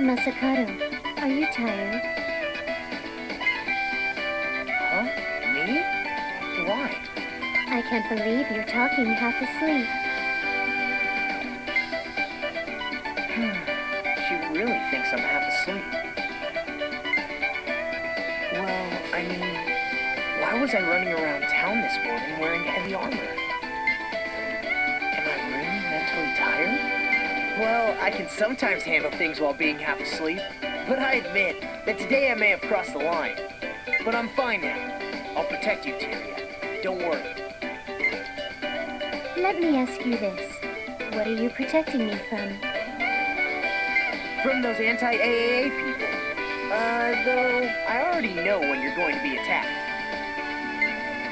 Masakado, are you tired? Huh? Me? Why? I can't believe you're talking half asleep. She really thinks I'm half asleep. Well, I mean, why was I running around town this morning wearing heavy armor? Am I really mentally tired? Well, I can sometimes handle things while being half asleep, but I admit that today I may have crossed the line. But I'm fine now. I'll protect you, Tyria. Don't worry. Let me ask you this. What are you protecting me from? From those anti-AAA people. Though I already know when you're going to be attacked.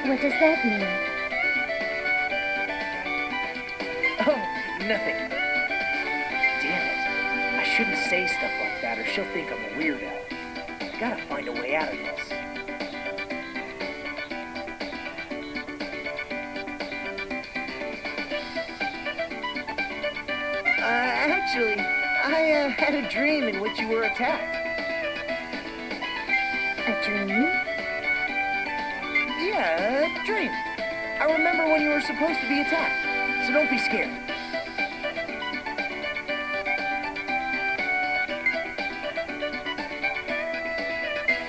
What does that mean? Oh, nothing. Damn it. I shouldn't say stuff like that or she'll think I'm a weirdo. Gotta find a way out of this. Actually, I had a dream in which you were attacked. A dream? Yeah, a dream. I remember when you were supposed to be attacked, so don't be scared.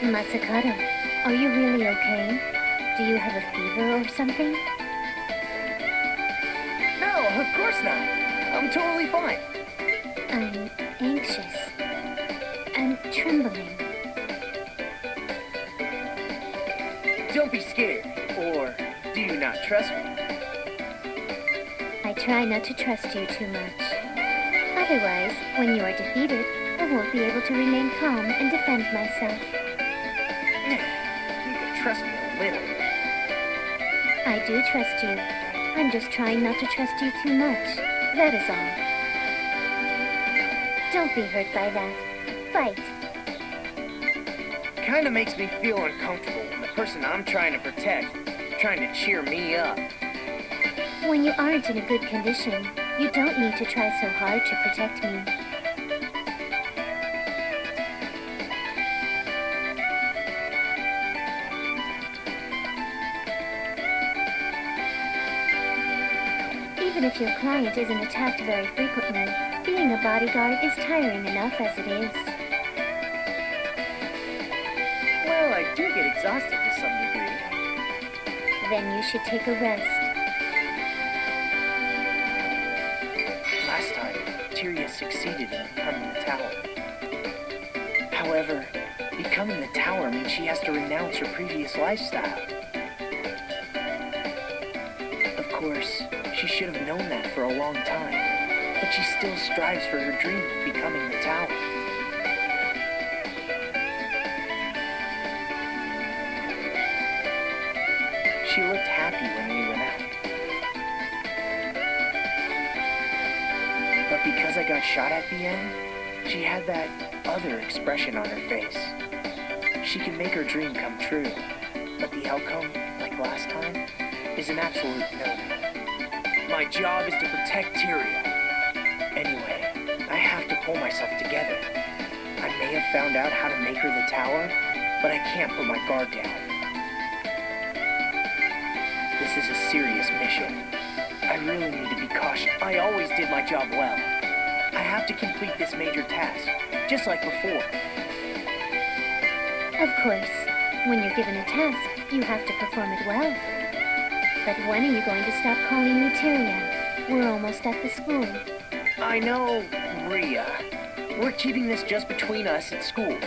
Masakado, are you really okay? Do you have a fever or something? No, of course not. I'm totally fine. I'm anxious. I'm trembling. Don't be scared. Or do you not trust me? I try not to trust you too much. Otherwise, when you are defeated, I won't be able to remain calm and defend myself. You can trust me a little. I do trust you. I'm just trying not to trust you too much. That is all. Don't be hurt by that. Fight. Kinda makes me feel uncomfortable when the person I'm trying to protect is trying to cheer me up. When you aren't in a good condition, you don't need to try so hard to protect me. Even if your client isn't attacked very frequently, being a bodyguard is tiring enough as it is. Well, I do get exhausted to some degree. Then you should take a rest. Last time, Tyria succeeded in becoming the tower. However, becoming the tower means she has to renounce her previous lifestyle. Of course, she should have known that for a long time, but she still strives for her dream of becoming the tower. She looked happy when we went out. But because I got shot at the end, she had that other expression on her face. She can make her dream come true, but the outcome, like last time, is an absolute no-no. My job is to protect Tyria. Anyway, I have to pull myself together. I may have found out how to make her the tower, but I can't put my guard down. This is a serious mission. I really need to be cautious. I always did my job well. I have to complete this major task, just like before. Of course, when you're given a task, you have to perform it well. But when are you going to stop calling me Tyria? We're almost at the school. I know, Ria. We're keeping this just between us at school.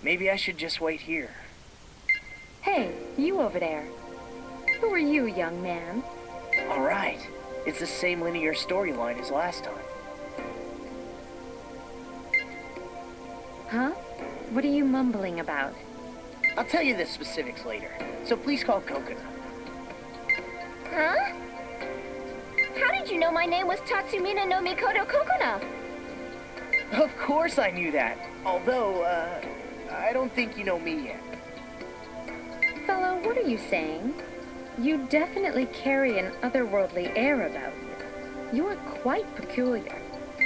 Maybe I should just wait here. Hey, you over there. Who are you, young man? All right. It's the same linear storyline as last time. Huh? What are you mumbling about? I'll tell you the specifics later, so please call Coconut. Huh? How did you know my name was Tatsumina no Mikoto Kokona? Of course I knew that, although, I don't think you know me yet. Fellow, what are you saying? You definitely carry an otherworldly air about you. You are quite peculiar.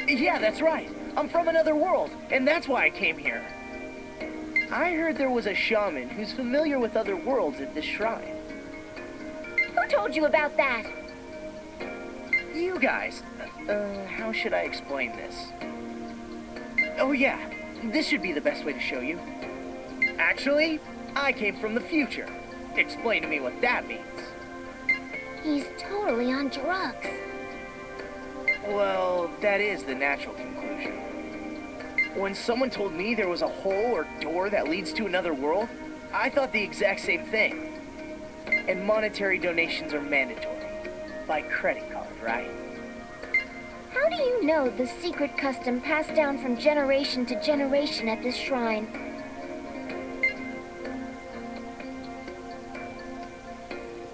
Yeah, that's right. I'm from another world, and that's why I came here. I heard there was a shaman who's familiar with other worlds at this shrine. Who told you about that? You guys. How should I explain this? Oh yeah, this should be the best way to show you. Actually, I came from the future. Explain to me what that means. He's totally on drugs. Well, that is the natural conclusion. When someone told me there was a hole or door that leads to another world, I thought the exact same thing. And monetary donations are mandatory. By credit card, right? How do you know the secret custom passed down from generation to generation at this shrine?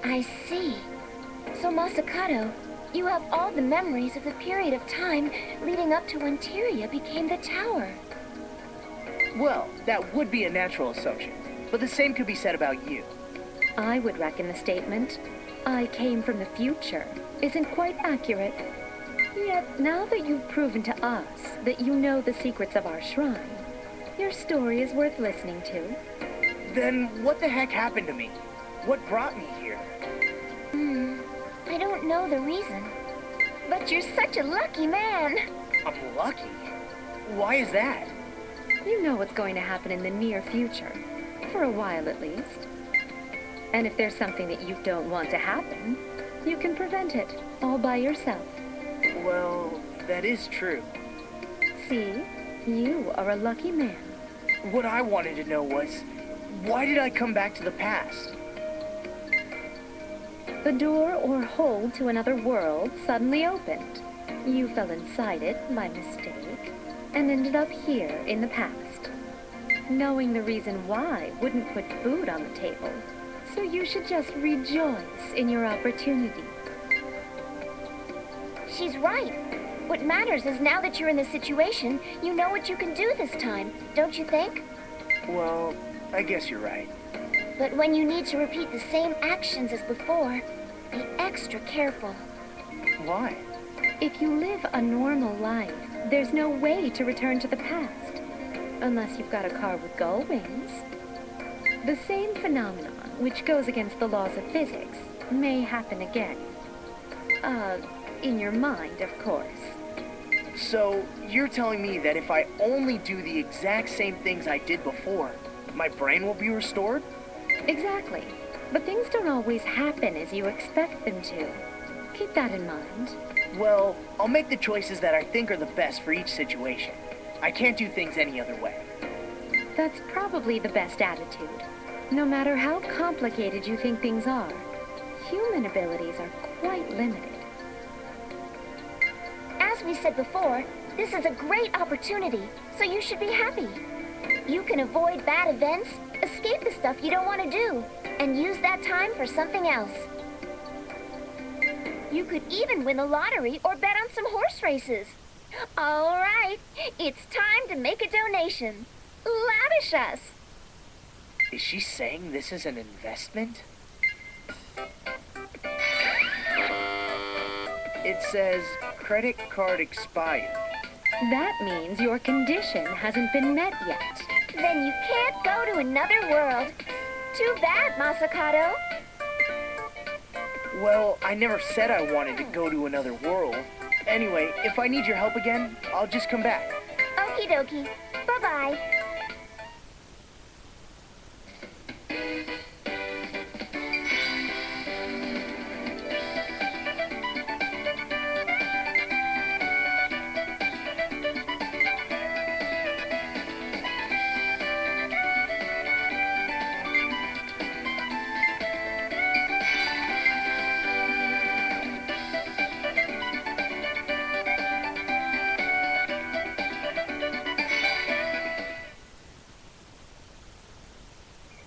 I see. So Masakado, you have all the memories of the period of time leading up to when Tyria became the tower. Well, that would be a natural assumption, but the same could be said about you. I would reckon the statement, "I came from the future," isn't quite accurate. Yet, now that you've proven to us that you know the secrets of our shrine, your story is worth listening to. Then what the heck happened to me? What brought me here? I don't know the reason. But you're such a lucky man. I'm lucky? Why is that? You know what's going to happen in the near future, for a while at least. And if there's something that you don't want to happen, you can prevent it all by yourself. Well, that is true. See, you are a lucky man. What I wanted to know was, why did I come back to the past? The door or hole to another world suddenly opened. You fell inside it by mistake and ended up here in the past. Knowing the reason why wouldn't put food on the table, so you should just rejoice in your opportunity. She's right. What matters is now that you're in this situation, you know what you can do this time, don't you think? Well, I guess you're right. But when you need to repeat the same actions as before, be extra careful. Why? If you live a normal life, there's no way to return to the past, unless you've got a car with gull wings. The same phenomenon, which goes against the laws of physics, may happen again. In your mind, of course. So, you're telling me that if I only do the exact same things I did before, my brain will be restored? Exactly. But things don't always happen as you expect them to. Keep that in mind. Well, I'll make the choices that I think are the best for each situation. I can't do things any other way. That's probably the best attitude. No matter how complicated you think things are, human abilities are quite limited. As we said before, this is a great opportunity, so you should be happy. You can avoid bad events, escape the stuff you don't want to do, and use that time for something else. You could even win the lottery or bet on some horse races. All right, it's time to make a donation. Lavish us. Is she saying this is an investment? It says, credit card expired. That means your condition hasn't been met yet. Then you can't go to another world. Too bad, Masakado. Well, I never said I wanted to go to another world. Anyway, if I need your help again, I'll just come back. Okie dokie. Bye-bye.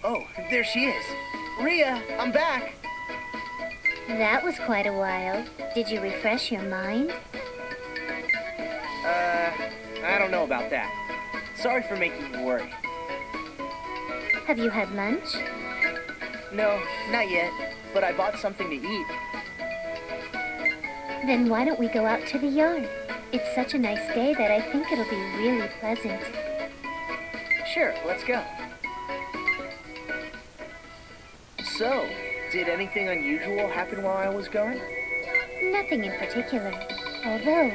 Oh, there she is. Ria, I'm back. That was quite a while. Did you refresh your mind? I don't know about that. Sorry for making you worry. Have you had lunch? No, not yet, but I bought something to eat. Then why don't we go out to the yard? It's such a nice day that I think it'll be really pleasant. Sure, let's go. So, did anything unusual happen while I was gone? Nothing in particular. Although,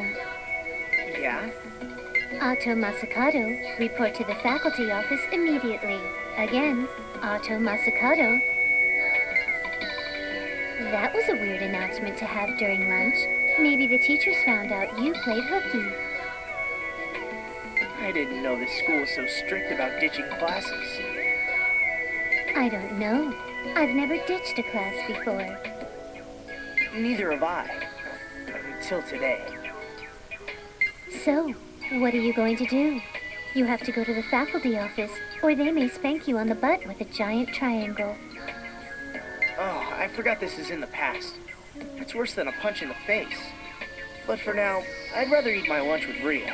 Yeah? Auto Masakado, report to the faculty office immediately. Again, Auto Masakado. That was a weird announcement to have during lunch. Maybe the teachers found out you played hooky. I didn't know this school was so strict about ditching classes. I don't know. I've never ditched a class before. Neither have I. Until today. So, what are you going to do? You have to go to the faculty office, or they may spank you on the butt with a giant triangle. Oh, I forgot this is in the past. It's worse than a punch in the face. But for now, I'd rather eat my lunch with Ria.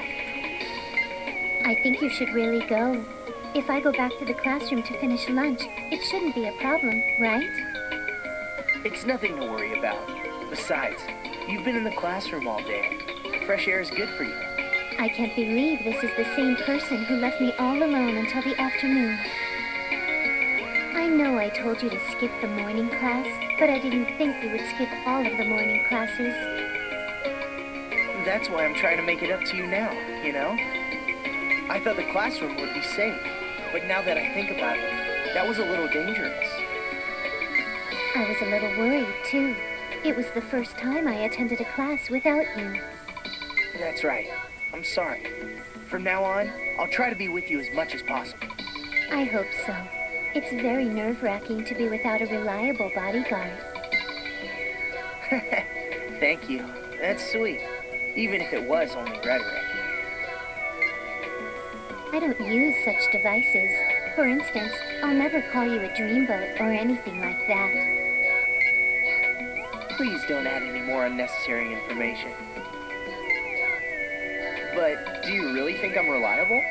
I think you should really go. If I go back to the classroom to finish lunch, it shouldn't be a problem, right? It's nothing to worry about. Besides, you've been in the classroom all day. Fresh air is good for you. I can't believe this is the same person who left me all alone until the afternoon. I know I told you to skip the morning class, but I didn't think you would skip all of the morning classes. That's why I'm trying to make it up to you now, you know? I thought the classroom would be safe, but now that I think about it, that was a little dangerous. I was a little worried, too. It was the first time I attended a class without you. That's right. I'm sorry. From now on, I'll try to be with you as much as possible. I hope so. It's very nerve-wracking to be without a reliable bodyguard. Thank you. That's sweet. Even if it was only rhetoric. I don't use such devices. For instance, I'll never call you a dreamboat or anything like that. Please don't add any more unnecessary information. But do you really think I'm reliable?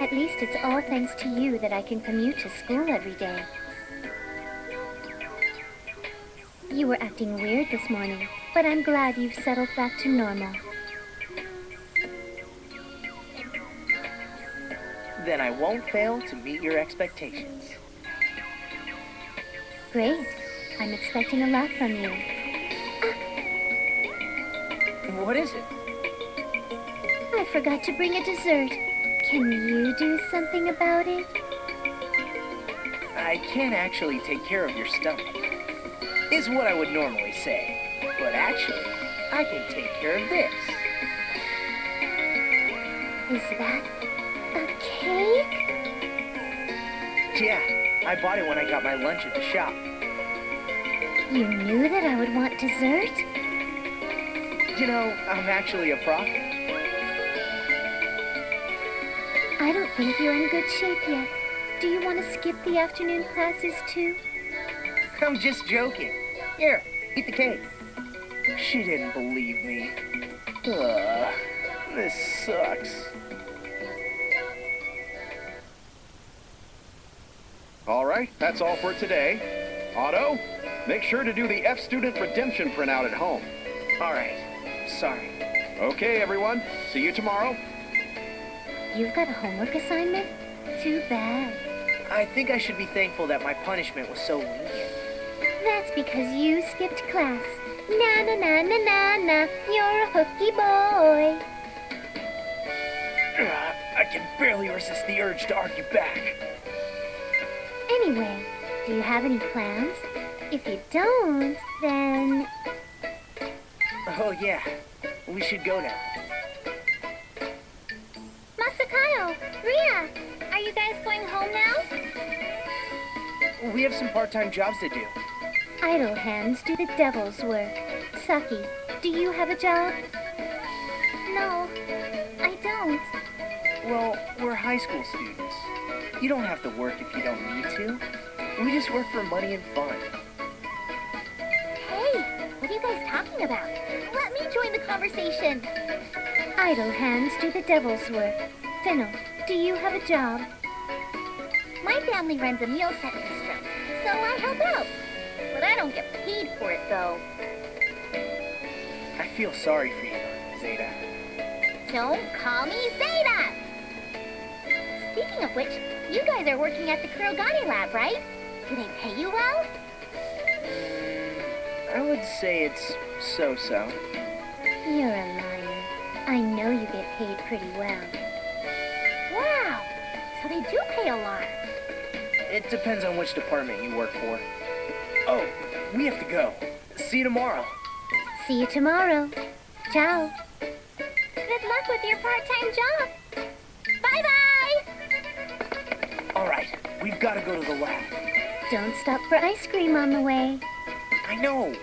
At least it's all thanks to you that I can commute to school every day. You were acting weird this morning, but I'm glad you've settled back to normal. Then I won't fail to meet your expectations. Great. I'm expecting a lot from you. What is it? I forgot to bring a dessert. Can you do something about it? I can't actually take care of your stomach, is what I would normally say. But actually, I can take care of this. Is that a cake? Yeah, I bought it when I got my lunch at the shop. You knew that I would want dessert? You know, I'm actually a prophet. I don't think you're in good shape yet. Do you want to skip the afternoon classes too? I'm just joking. Here, eat the cake. She didn't believe me. Ugh, this sucks. All right, that's all for today. Otto, make sure to do the F-Student Redemption printout at home. All right, sorry. Okay, everyone. See you tomorrow. You've got a homework assignment? Too bad. I think I should be thankful that my punishment was so lenient. That's because you skipped class. Na na na na na na, you're a hooky boy. I can barely resist the urge to argue back. Anyway, do you have any plans? If you don't, then... Oh yeah, we should go now. Masakado, Ria, are you guys going home now? We have some part-time jobs to do. Idle hands do the devil's work. Saki, do you have a job? No, I don't. Well, we're high school students. You don't have to work if you don't need to. We just work for money and fun. Hey, what are you guys talking about? Let me join the conversation. Idle hands do the devil's work. Fennel, do you have a job? My family runs a meal set bistro, so I help out. But I don't get paid for it, though. I feel sorry for you, Zeta. Don't call me Zeta! Speaking of which, you guys are working at the Kurogane lab, right? Do they pay you well? I would say it's so-so. You're a liar. I know you get paid pretty well. Wow! So they do pay a lot. It depends on which department you work for. Oh, we have to go. See you tomorrow. See you tomorrow. Ciao. Good luck with your part-time job. Bye-bye! All right, we've got to go to the lab. Don't stop for ice cream on the way. I know.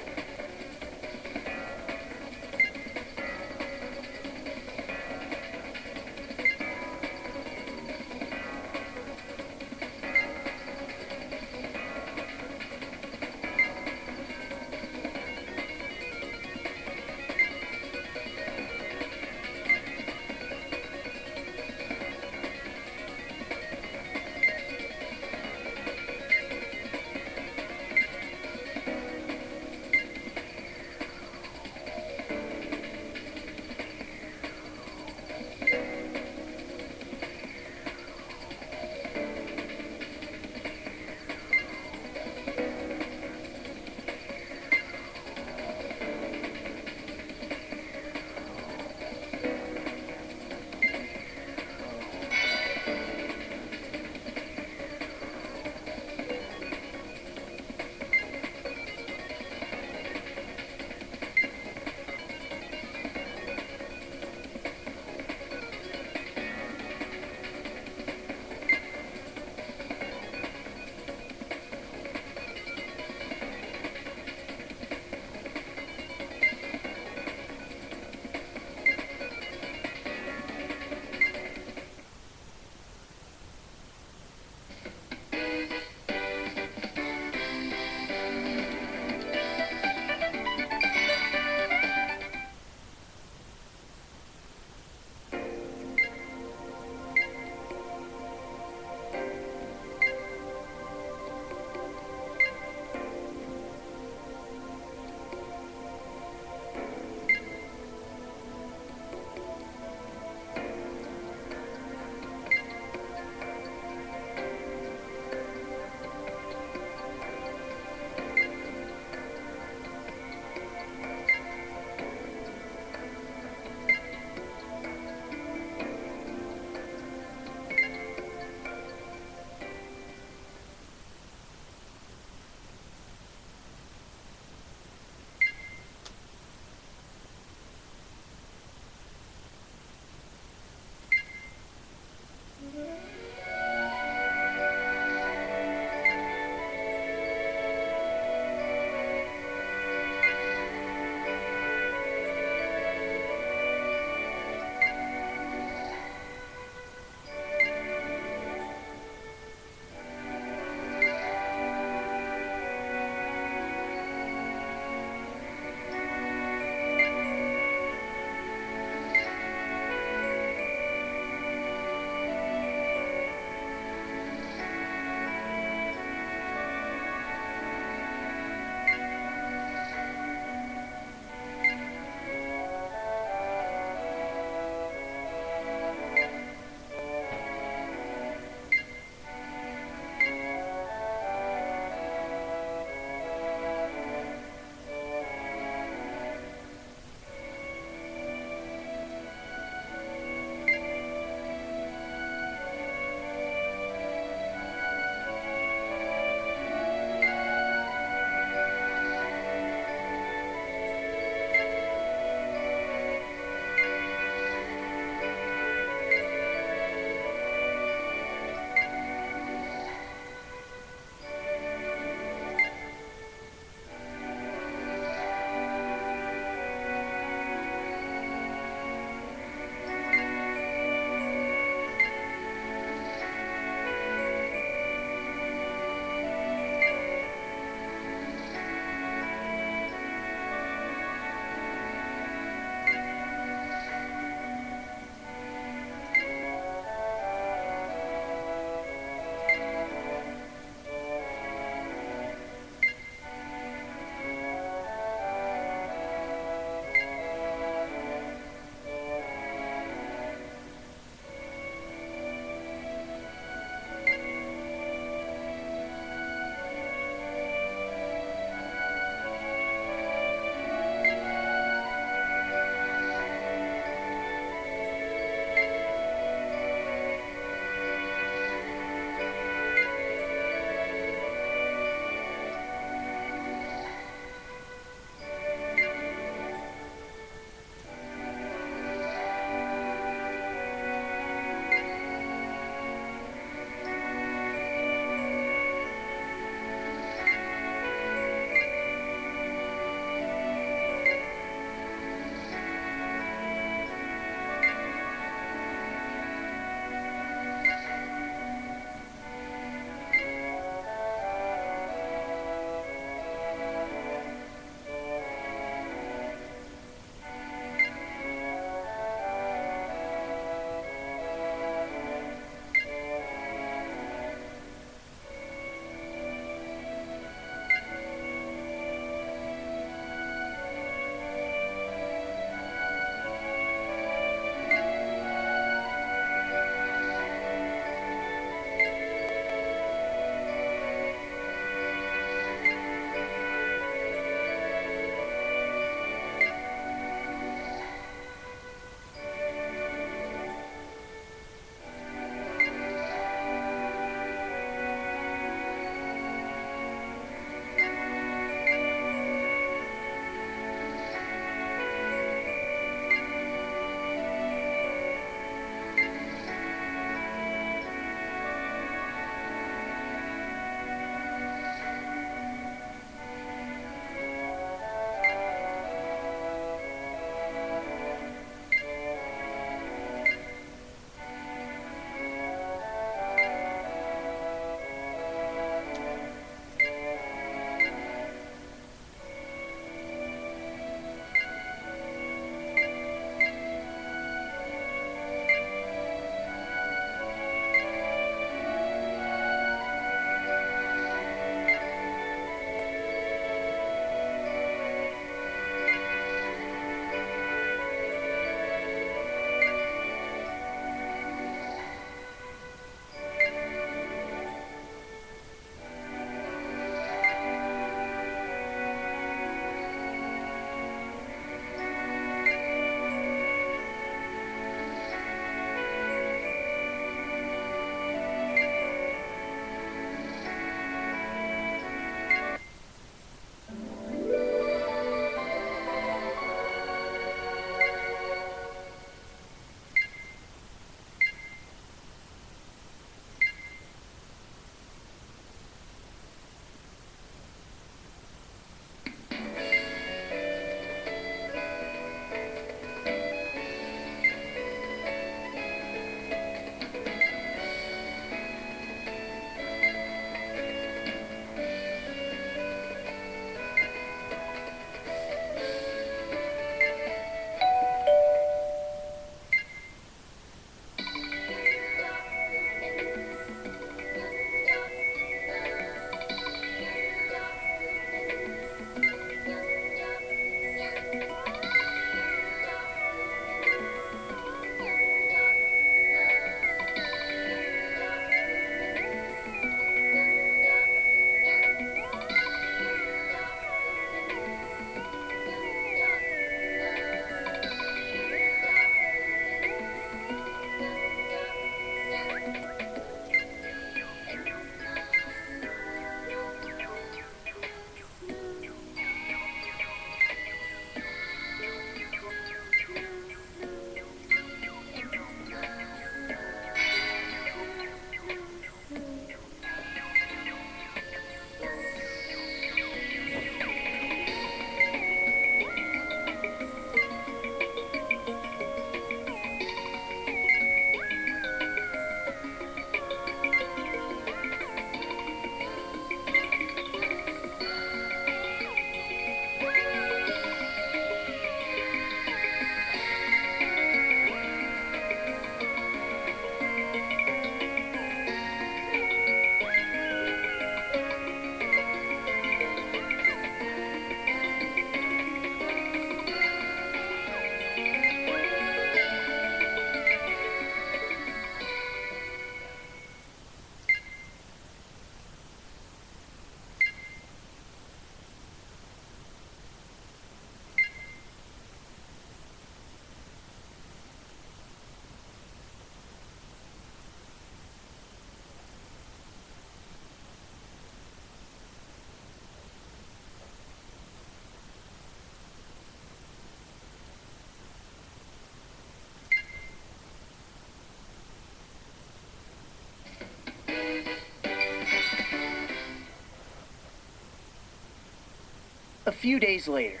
A few days later.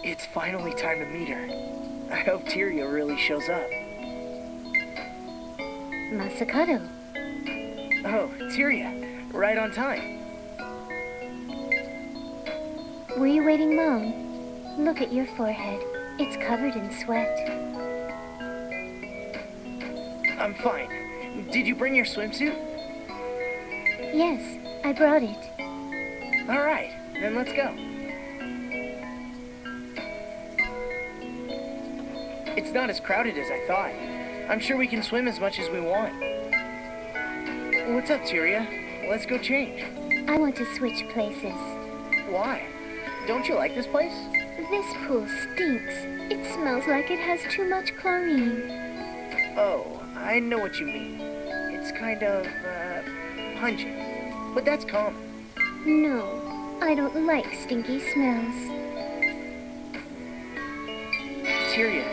It's finally time to meet her. I hope Tyria really shows up. Masakado. Oh, Tyria. Right on time. Were you waiting long? Look at your forehead. It's covered in sweat. I'm fine. Did you bring your swimsuit? Yes, I brought it. All right, then let's go. It's not as crowded as I thought. I'm sure we can swim as much as we want. What's up, Tyria? Let's go change. I want to switch places. Why? Don't you like this place? This pool stinks. It smells like it has too much chlorine. Oh, I know what you mean. It's kind of, pungent. But that's common. No, I don't like stinky smells. Tyria,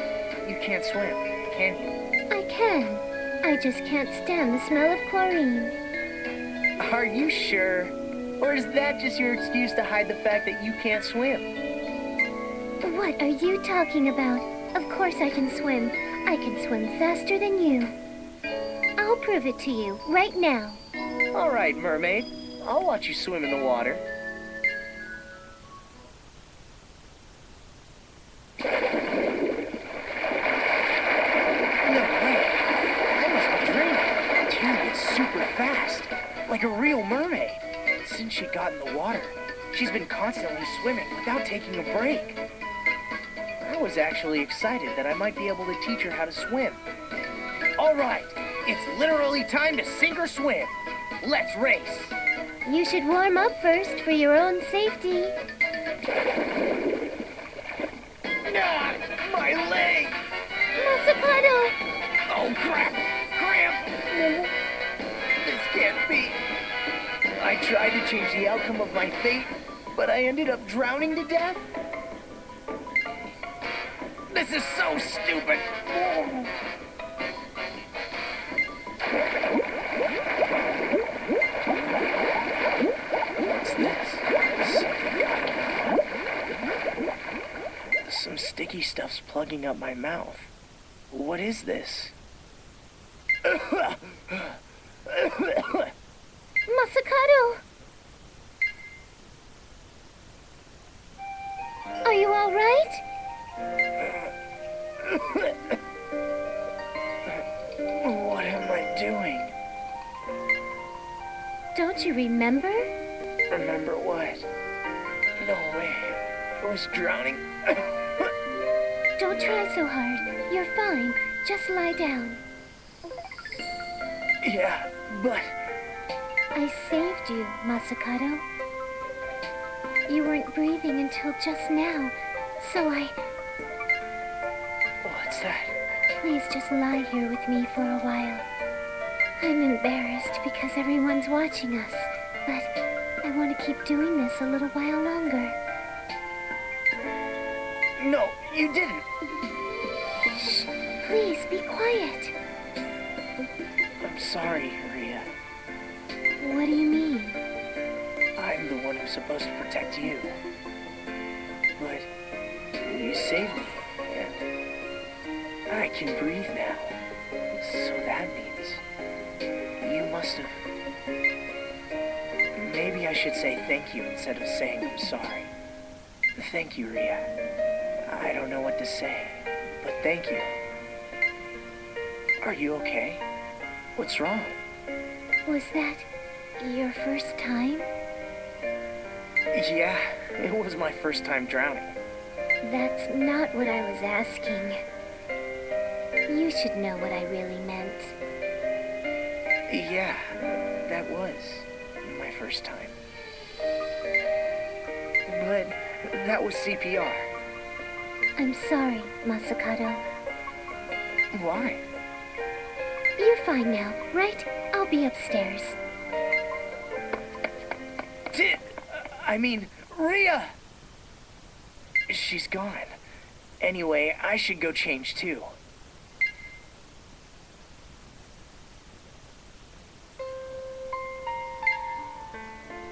you can't swim, can you? I can. I just can't stand the smell of chlorine. Are you sure? Or is that just your excuse to hide the fact that you can't swim? What are you talking about? Of course I can swim. I can swim faster than you. I'll prove it to you right now. All right, mermaid. I'll watch you swim in the water. No way. I must be dreaming. Tyria's super fast, like a real mermaid. Since she got in the water, she's been constantly swimming without taking a break. I was actually excited that I might be able to teach her how to swim. All right, it's literally time to sink or swim. Let's race. You should warm up first for your own safety. Ah, my leg! Masakado! Oh, crap! Cramp! This can't be. I tried to change the outcome of my fate, but I ended up drowning to death? This is so stupid! What's this? Some sticky stuff's plugging up my mouth. What is this? Masakado! Are you all right? What am I doing? Don't you remember? Remember what? No way. I was drowning. Don't try so hard. You're fine. Just lie down. Yeah, but... I saved you, Masakado. You weren't breathing until just now, so What's that? Please just lie here with me for a while. I'm embarrassed because everyone's watching us, but I want to keep doing this a little while longer. No, you didn't. Shh, please be quiet. I'm sorry, Ria. What do you mean? I'm the one who's supposed to protect you. But you saved me, and I can breathe now. So that means you must have... Maybe I should say thank you instead of saying I'm sorry. Thank you, Ria. I don't know what to say, but thank you. Are you okay? What's wrong? Was that your first time? Yeah, it was my first time drowning. That's not what I was asking. You should know what I really meant. Yeah, that was my first time. But that was CPR. I'm sorry, Masakado. Why? You're fine now, right? I'll be upstairs. I mean, Ria! She's gone. Anyway, I should go change too.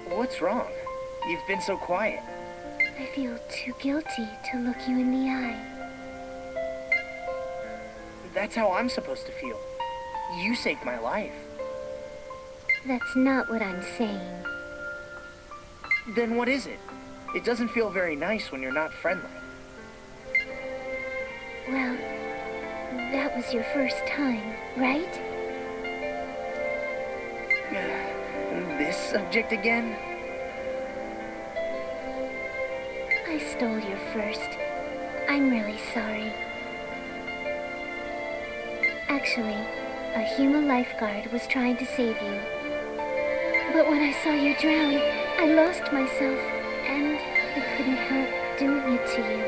What's wrong? You've been so quiet. I feel too guilty to look you in the eye. That's how I'm supposed to feel. You saved my life. That's not what I'm saying. Then what is it? It doesn't feel very nice when you're not friendly. Well, that was your first time, right? This subject again? I stole your first. I'm really sorry. Actually, a human lifeguard was trying to save you. But when I saw you drown, I lost myself, and I couldn't help doing it to you.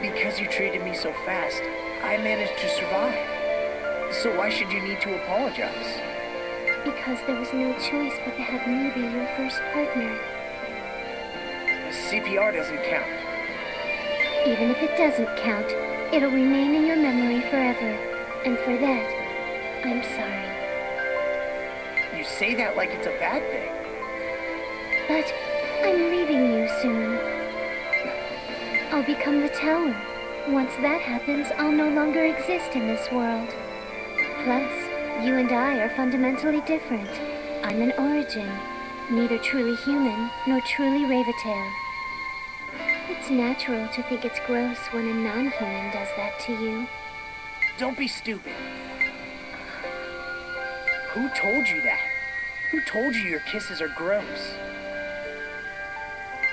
Because you treated me so fast, I managed to survive. So why should you need to apologize? Because there was no choice but to have me be your first partner. CPR doesn't count. Even if it doesn't count, it'll remain in your memory forever. And for that, I'm sorry. You say that like it's a bad thing. But I'm leaving you soon. I'll become the tower. Once that happens, I'll no longer exist in this world. Plus, you and I are fundamentally different. I'm an origin, neither truly human nor truly Ravatale. It's natural to think it's gross when a non-human does that to you. Don't be stupid. Who told you that? Who told you your kisses are gross?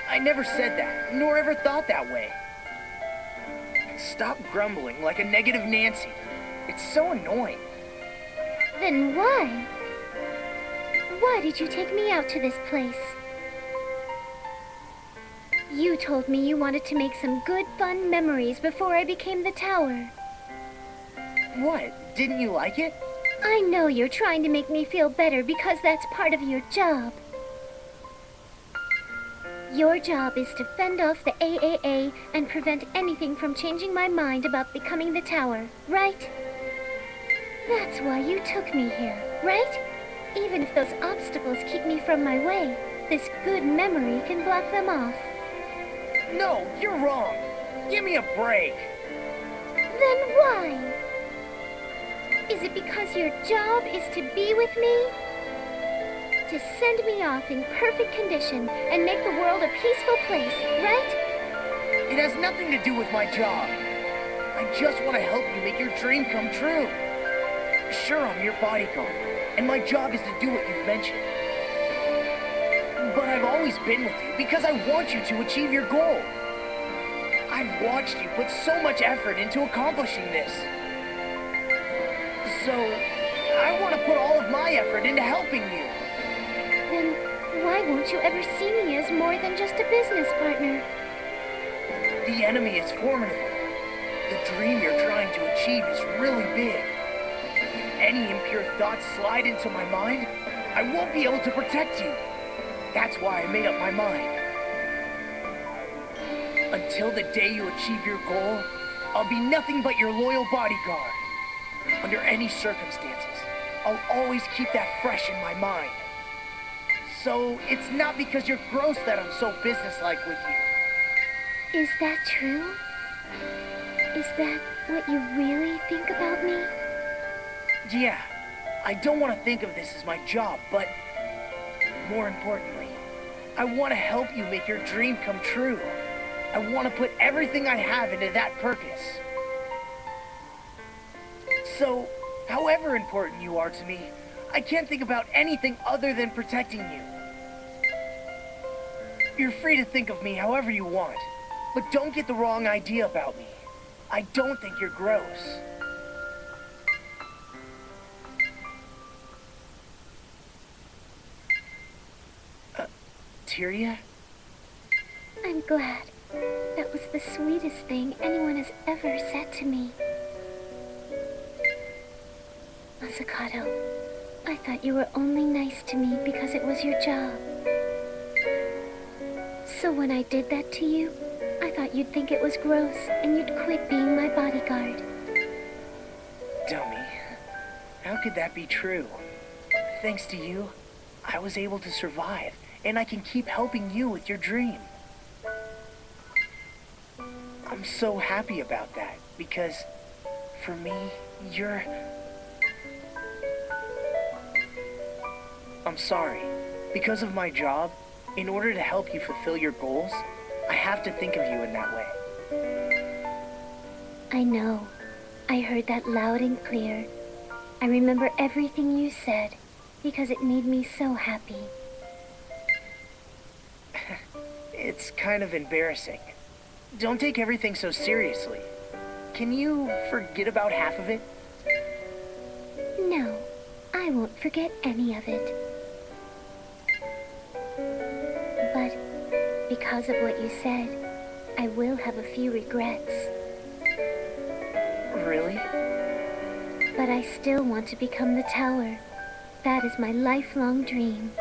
I never said that, nor ever thought that way. Stop grumbling like a negative Nancy. It's so annoying. Then why? Why did you take me out to this place? You told me you wanted to make some good, fun memories before I became the tower. What? Didn't you like it? I know you're trying to make me feel better because that's part of your job. Your job is to fend off the AAA and prevent anything from changing my mind about becoming the tower, right? That's why you took me here, right? Even if those obstacles keep me from my way, this good memory can block them off. No, you're wrong. Give me a break. Then why? Is it because your job is to be with me? To send me off in perfect condition and make the world a peaceful place, right? It has nothing to do with my job. I just want to help you make your dream come true. Sure, I'm your bodyguard, and my job is to do what you've mentioned. But I've always been with you because I want you to achieve your goal. I've watched you put so much effort into accomplishing this. So, I want to put all of my effort into helping you. Then why won't you ever see me as more than just a business partner? The enemy is formidable. The dream you're trying to achieve is really big. If any impure thoughts slide into my mind, I won't be able to protect you. That's why I made up my mind. Until the day you achieve your goal, I'll be nothing but your loyal bodyguard. Under any circumstances, I'll always keep that fresh in my mind. So, it's not because you're gross that I'm so businesslike with you. Is that true? Is that what you really think about me? Yeah, I don't want to think of this as my job, but more importantly, I want to help you make your dream come true. I want to put everything I have into that purpose. So, however important you are to me, I can't think about anything other than protecting you. You're free to think of me however you want, but don't get the wrong idea about me. I don't think you're gross. Tyria? I'm glad. That was the sweetest thing anyone has ever said to me. Masakado, I thought you were only nice to me because it was your job. So when I did that to you, I thought you'd think it was gross and you'd quit being my bodyguard. Dummy. How could that be true? Thanks to you, I was able to survive, and I can keep helping you with your dream. I'm so happy about that, because for me, you're... I'm sorry. Because of my job, in order to help you fulfill your goals, I have to think of you in that way. I know. I heard that loud and clear. I remember everything you said, because it made me so happy. It's kind of embarrassing. Don't take everything so seriously. Can you forget about half of it? No, I won't forget any of it. But because of what you said, I will have a few regrets. Really? But I still want to become the tower. That is my lifelong dream.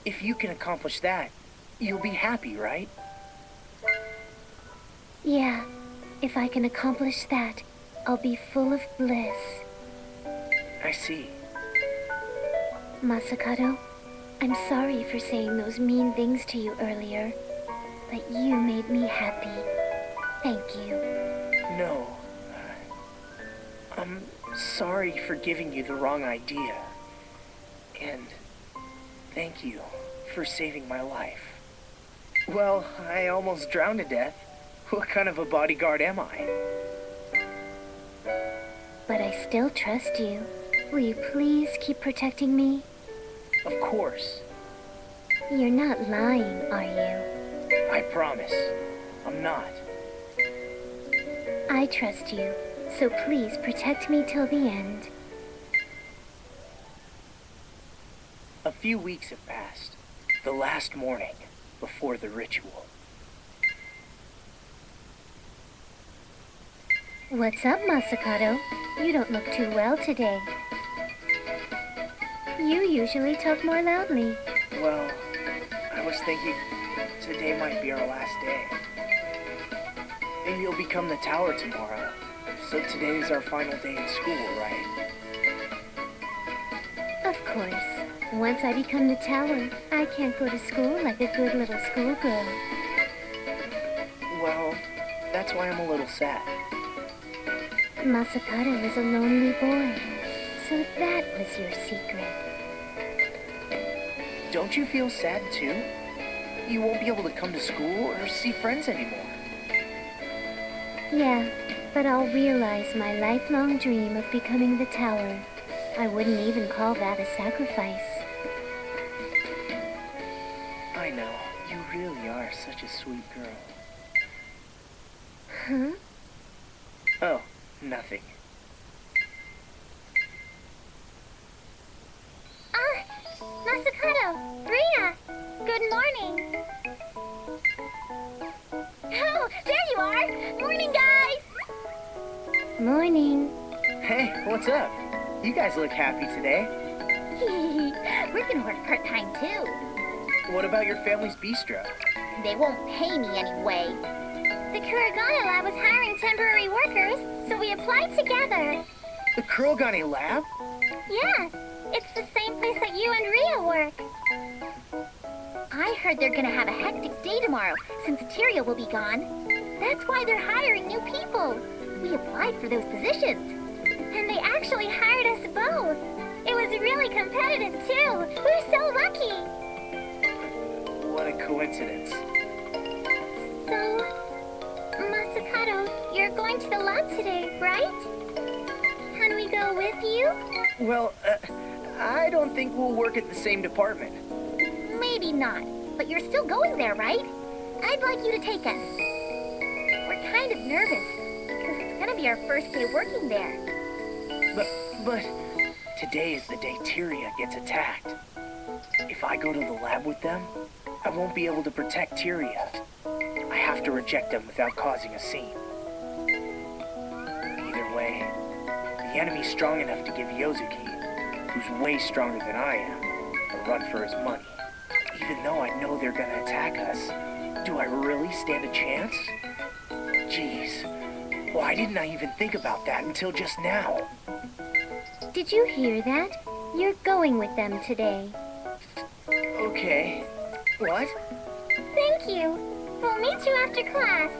If you can accomplish that, you'll be happy, right? Yeah, if I can accomplish that, I'll be full of bliss. I see. Masakado, I'm sorry for saying those mean things to you earlier, but you made me happy. Thank you. No. I'm sorry for giving you the wrong idea. And thank you for saving my life. Well, I almost drowned to death. What kind of a bodyguard am I? But I still trust you. Will you please keep protecting me? Of course. You're not lying, are you? I promise. I'm not. I trust you, so please protect me till the end. A few weeks have passed. The last morning before the ritual. What's up, Masakado? You don't look too well today. You usually talk more loudly. Well, I was thinking today might be our last day. Maybe you'll become the tower tomorrow. So today is our final day in school, right? Of course. Once I become the tower, I can't go to school like a good little schoolgirl. Well, that's why I'm a little sad. Masakado is a lonely boy, so that was your secret. Don't you feel sad too? You won't be able to come to school or see friends anymore. Yeah, but I'll realize my lifelong dream of becoming the tower. I wouldn't even call that a sacrifice. I know, you really are such a sweet girl. Huh? Oh, nothing. Masakado! Bria! Good morning! Oh, there you are! Morning, guys! Morning. Hey, what's up? You guys look happy today. We're gonna work part-time, too. What about your family's bistro? They won't pay me anyway. The Kurogane lab was hiring temporary workers, so we applied together. The Kurogane lab? Yes, it's the same place that you and Ria work. I heard they're gonna have a hectic day tomorrow, since Tyria will be gone. That's why they're hiring new people. We applied for those positions. And they actually hired us both. It was really competitive, too. We're so lucky. What a coincidence. So, Masakado, you're going to the lab today, right? Can we go with you? Well, I don't think we'll work at the same department. Maybe not, but you're still going there, right? I'd like you to take us. We're kind of nervous, because it's going to be our first day working there. But today is the day Tyria gets attacked. If I go to the lab with them, I won't be able to protect Tyria. I have to reject them without causing a scene. Either way, the enemy's strong enough to give Yozuki, who's way stronger than I am, a run for his money. Even though I know they're gonna attack us, do I really stand a chance? Jeez, why didn't I even think about that until just now? Did you hear that? You're going with them today. Okay. What? Thank you. We'll meet you after class.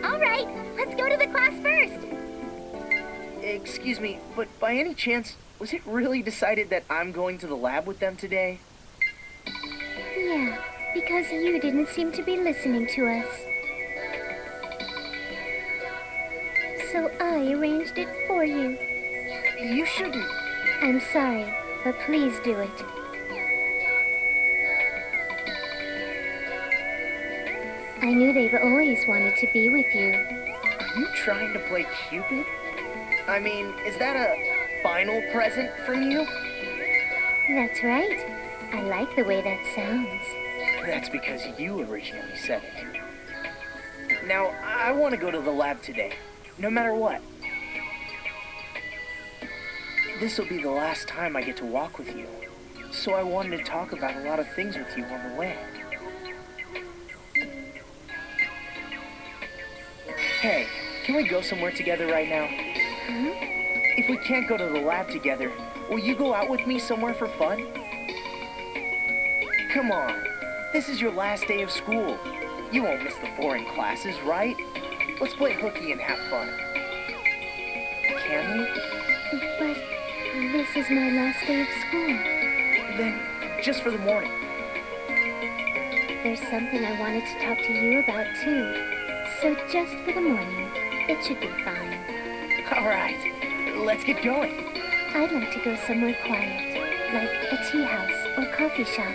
All right, let's go to the class first. Excuse me, but by any chance, was it really decided that I'm going to the lab with them today? Yeah, because you didn't seem to be listening to us. So I arranged it for you. You shouldn't. I'm sorry, but please do it. I knew they've always wanted to be with you. Are you trying to play Cupid? I mean, is that a final present from you? That's right. I like the way that sounds. That's because you originally said it. Now, I want to go to the lab today, no matter what. This will be the last time I get to walk with you, so I wanted to talk about a lot of things with you on the way. Hey, can we go somewhere together right now? Huh? If we can't go to the lab together, will you go out with me somewhere for fun? Come on, this is your last day of school. You won't miss the boring classes, right? Let's play hooky and have fun. Can we? But this is my last day of school. Then, just for the morning. There's something I wanted to talk to you about, too. So just for the morning, it should be fine. All right, let's get going. I'd like to go somewhere quiet, like a tea house or coffee shop.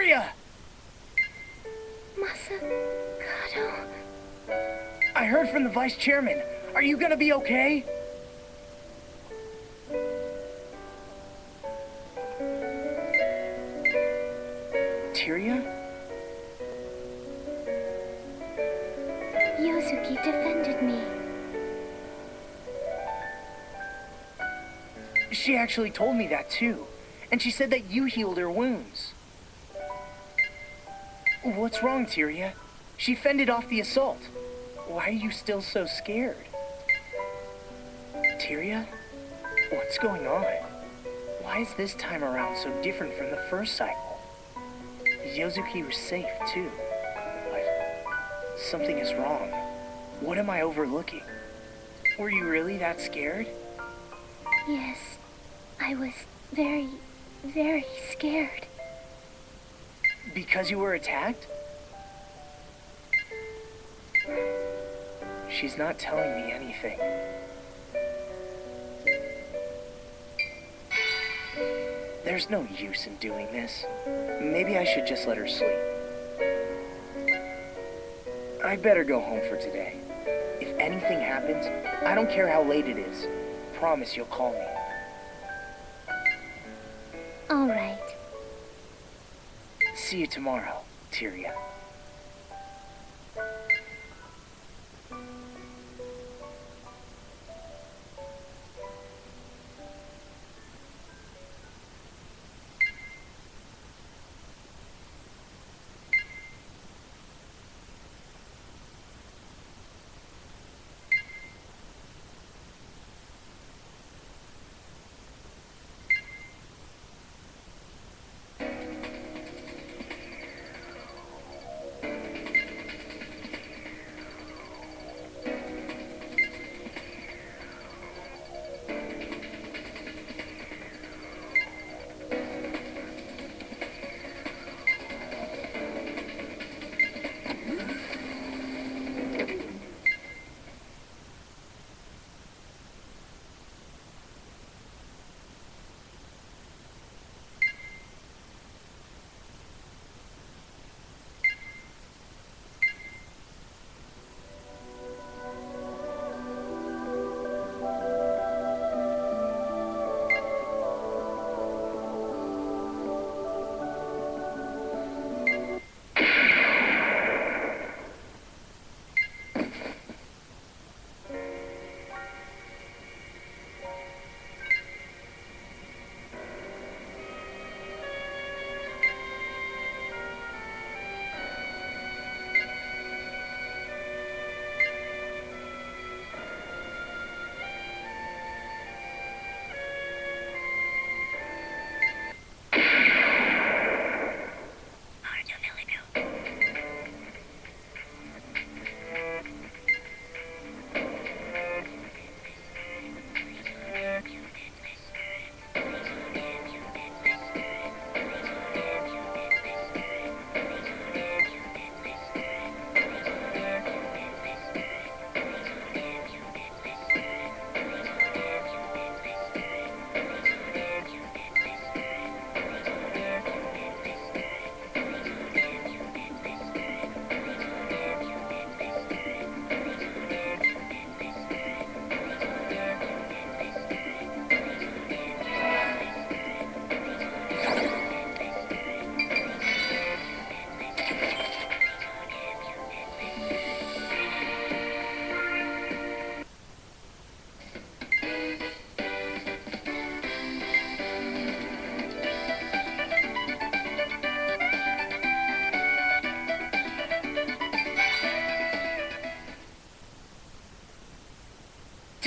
Tyria! Masakado. I heard from the vice chairman. Are you gonna be okay? Tyria? Yosuke defended me. She actually told me that too. And she said that you healed her wounds. What's wrong, Tyria? She fended off the assault. Why are you still so scared? Tyria? What's going on? Why is this time around so different from the first cycle? Yosuke was safe too. But something is wrong. What am I overlooking? Were you really that scared? Yes, I was very, very scared. Because you were attacked? She's not telling me anything. There's no use in doing this. Maybe I should just let her sleep. I'd better go home for today. If anything happens, I don't care how late it is. Promise you'll call me. All right. See you tomorrow, Tyria.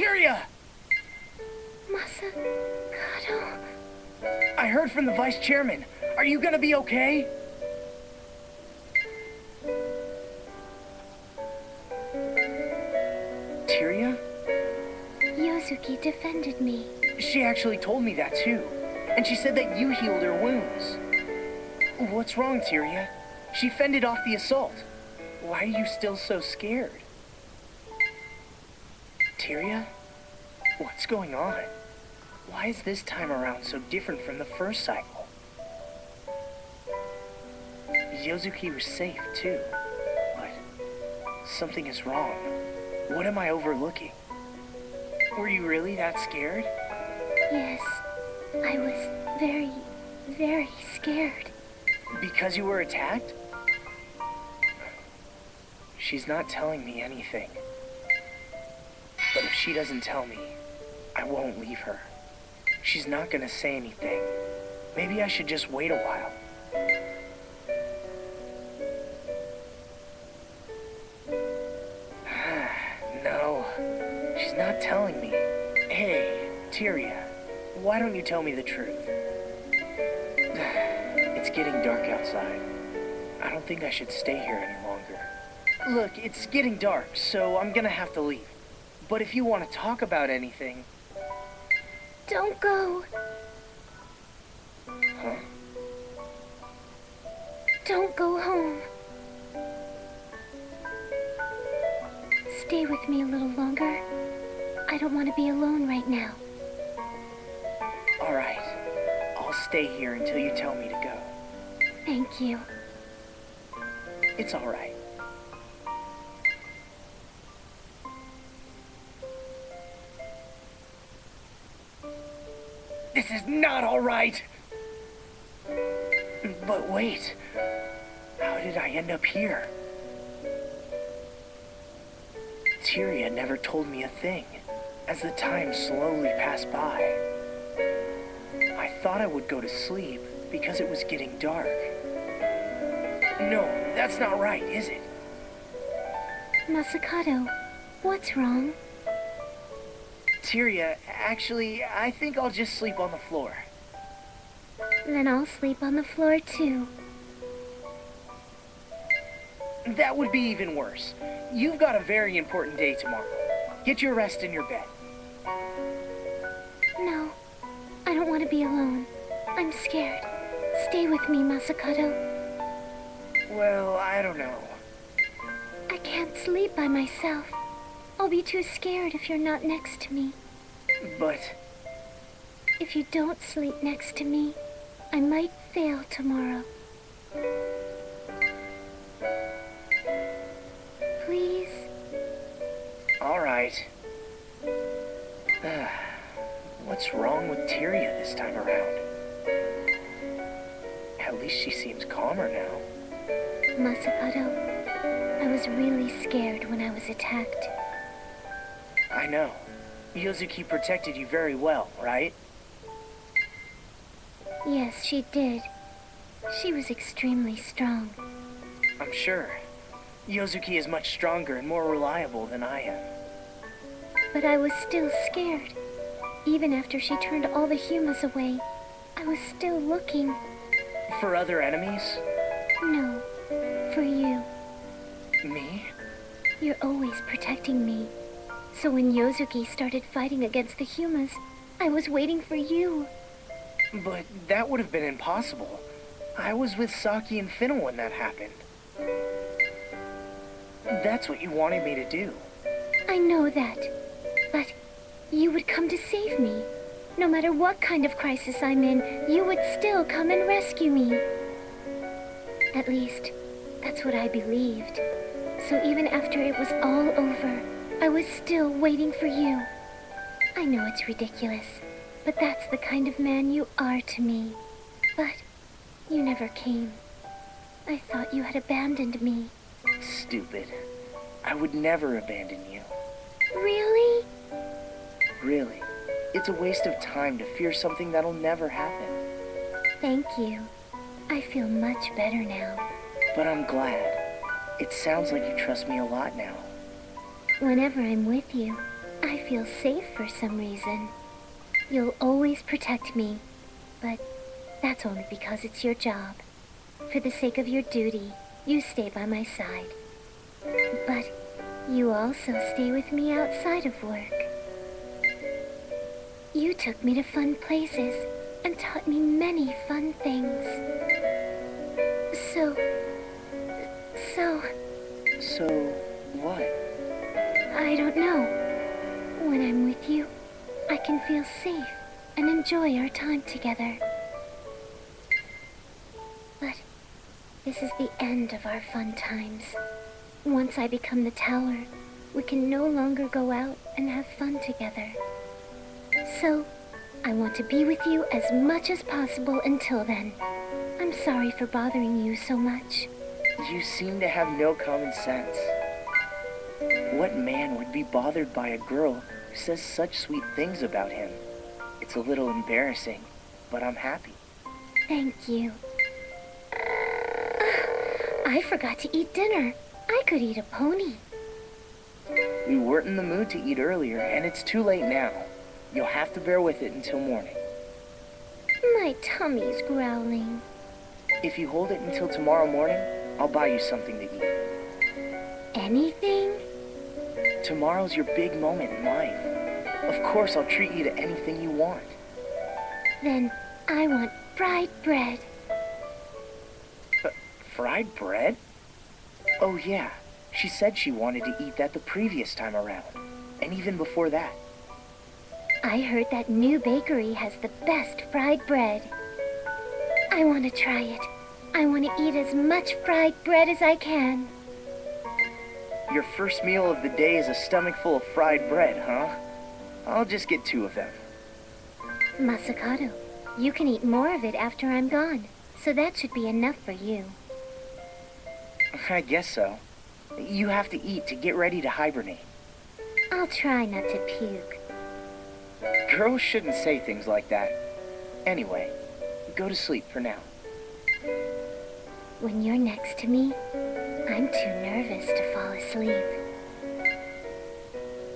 Tyria! Masakado. I heard from the vice chairman. Are you gonna be okay? Tyria? Yosuke defended me. She actually told me that too. And she said that you healed her wounds. What's wrong, Tyria? She fended off the assault. Why are you still so scared? Tyria? What's going on? Why is this time around so different from the first cycle? Yozuki was safe, too. But something is wrong. What am I overlooking? Were you really that scared? Yes, I was very, very scared. Because you were attacked? She's not telling me anything. But if she doesn't tell me, I won't leave her. She's not gonna say anything. Maybe I should just wait a while. No, she's not telling me. Hey, Tyria, why don't you tell me the truth? It's getting dark outside. I don't think I should stay here any longer. Look, it's getting dark, so I'm gonna have to leave. But if you want to talk about anything... Don't go. Huh? Don't go home. Stay with me a little longer. I don't want to be alone right now. All right. I'll stay here until you tell me to go. Thank you. It's all right. This is not all right! But wait, how did I end up here? Tyria never told me a thing. As the time slowly passed by, I thought I would go to sleep because it was getting dark. No, that's not right, is it? Masakado, what's wrong? Tyria, actually, I think I'll just sleep on the floor. Then I'll sleep on the floor too. That would be even worse. You've got a very important day tomorrow. Get your rest in your bed. No, I don't want to be alone. I'm scared. Stay with me, Masakado. Well, I don't know. I can't sleep by myself. I'll be too scared if you're not next to me. But... If you don't sleep next to me, I might fail tomorrow. Please? all right. What's wrong with Tyria this time around? At least she seems calmer now. Masakado, I was really scared when I was attacked. I know. Yozuki protected you very well, right? Yes, she did. She was extremely strong. I'm sure. Yozuki is much stronger and more reliable than I am. But I was still scared. Even after she turned all the humans away, I was still looking. For other enemies? No, for you. Me? You're always protecting me. So when Yozuki started fighting against the humans, I was waiting for you. But that would have been impossible. I was with Saki and Fennel when that happened. That's what you wanted me to do. I know that. But you would come to save me. No matter what kind of crisis I'm in, you would still come and rescue me. At least, that's what I believed. So even after it was all over, I was still waiting for you. I know it's ridiculous, but that's the kind of man you are to me. But you never came. I thought you had abandoned me. Stupid. I would never abandon you. Really? Really. It's a waste of time to fear something that'll never happen. Thank you. I feel much better now. But I'm glad. It sounds like you trust me a lot now. Whenever I'm with you, I feel safe for some reason. You'll always protect me, but that's only because it's your job. For the sake of your duty, you stay by my side. But you also stay with me outside of work. You took me to fun places and taught me many fun things. So, what? I don't know. When I'm with you, I can feel safe and enjoy our time together. But This is the end of our fun times. Once I become the tower, we can no longer go out and have fun together. So, I want to be with you as much as possible until then. I'm sorry for bothering you so much. You seem to have no common sense. What man would be bothered by a girl who says such sweet things about him? It's a little embarrassing, but I'm happy. Thank you. I forgot to eat dinner. I could eat a pony. We weren't in the mood to eat earlier, and it's too late now. You'll have to bear with it until morning. My tummy's growling. If you hold it until tomorrow morning, I'll buy you something to eat. Anything? Tomorrow's your big moment in life. Of course, I'll treat you to anything you want. Then I want fried bread. Fried bread? Oh yeah, she said she wanted to eat that the previous time around, and even before that. I heard that new bakery has the best fried bread. I want to try it. I want to eat as much fried bread as I can. Your first meal of the day is a stomach full of fried bread, huh? I'll just get 2 of them. Masakado, you can eat more of it after I'm gone, so that should be enough for you. I guess so. You have to eat to get ready to hibernate. I'll try not to puke. Girls shouldn't say things like that. Anyway, go to sleep for now. When you're next to me, I'm too nervous to fall asleep.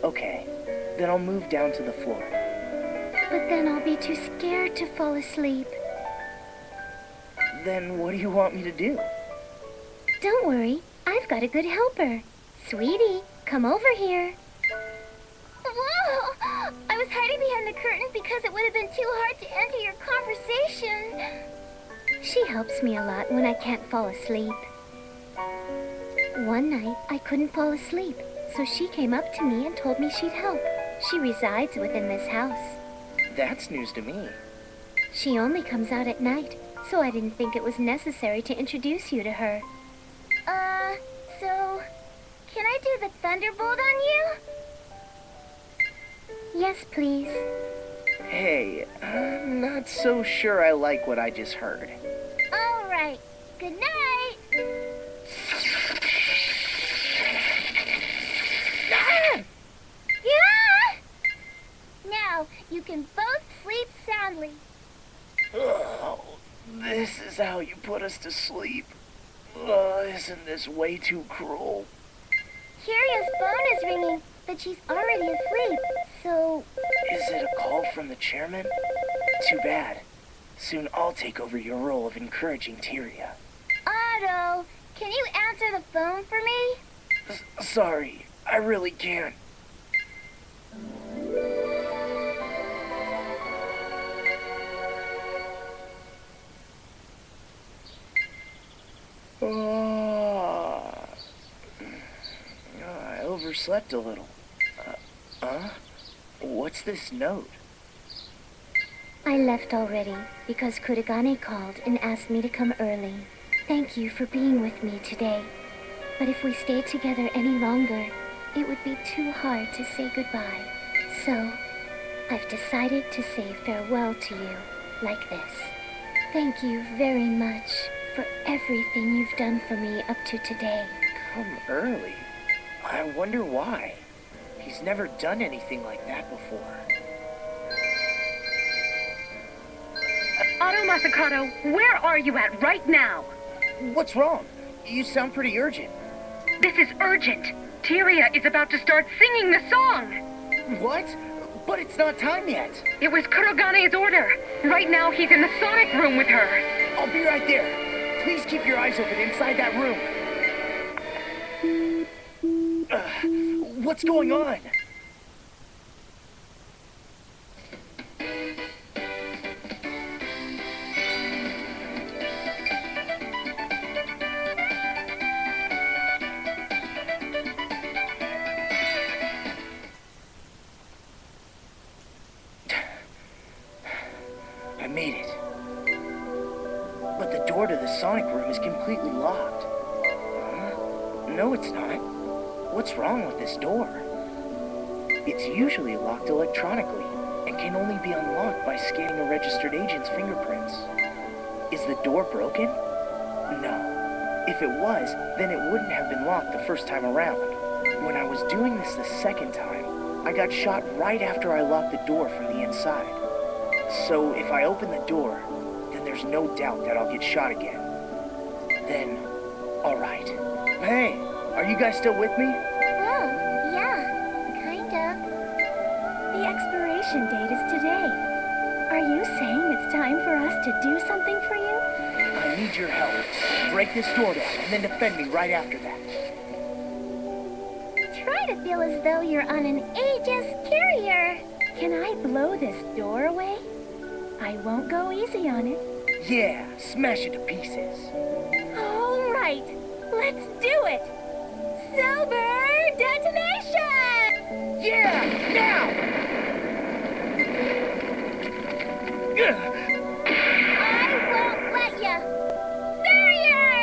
Okay, then I'll move down to the floor. But then I'll be too scared to fall asleep. Then what do you want me to do? Don't worry, I've got a good helper. Sweetie, come over here. Whoa! I was hiding behind the curtain because it would have been too hard to enter your conversation. She helps me a lot when I can't fall asleep. One night, I couldn't fall asleep, so she came up to me and told me she'd help. She resides within this house. That's news to me. She only comes out at night, so I didn't think it was necessary to introduce you to her. So, can I do the thunderbolt on you? Yes, please. Hey, I'm not so sure I like what I just heard. All right. Good night. Ah! Yeah! Now, you can both sleep soundly. Oh, this is how you put us to sleep. Isn't this way too cruel? Tyria's phone is ringing, but she's already asleep, so... Is it a call from the chairman? Too bad. Soon I'll take over your role of encouraging Tyria. Otto, can you answer the phone for me? Sorry, I really can't. I overslept a little. What's this note? I left already because Kurogane called and asked me to come early. Thank you for being with me today. But if we stayed together any longer, it would be too hard to say goodbye. So, I've decided to say farewell to you like this. Thank you very much for everything you've done for me up to today. Come early? I wonder why. He's never done anything like that before. Otto Masakado, where are you at right now? What's wrong? You sound pretty urgent. This is urgent. Tyria is about to start singing the song. What? But it's not time yet. It was Kurogane's order. Right now, he's in the sonic room with her. I'll be right there. Please keep your eyes open inside that room. What's going on? I made it. But the door to the Sonic room is completely locked. Huh? No, it's not. What's wrong with this door? It's usually locked electronically and can only be unlocked by scanning a registered agent's fingerprints. Is the door broken? No. If it was, then it wouldn't have been locked the first time around. When I was doing this the second time, I got shot right after I locked the door from the inside. So if I open the door, then there's no doubt that I'll get shot again. Then, all right. Hey, are you guys still with me? Oh, yeah, kinda. The expiration date is today. Are you saying it's time for us to do something for you? I need your help. Break this door down and then defend me right after that. Try to feel as though you're on an Aegis carrier. Can I blow this door away? I won't go easy on it. Yeah, smash it to pieces. All right, let's do it. Silver detonation! Yeah, now! I won't let ya. Barrier!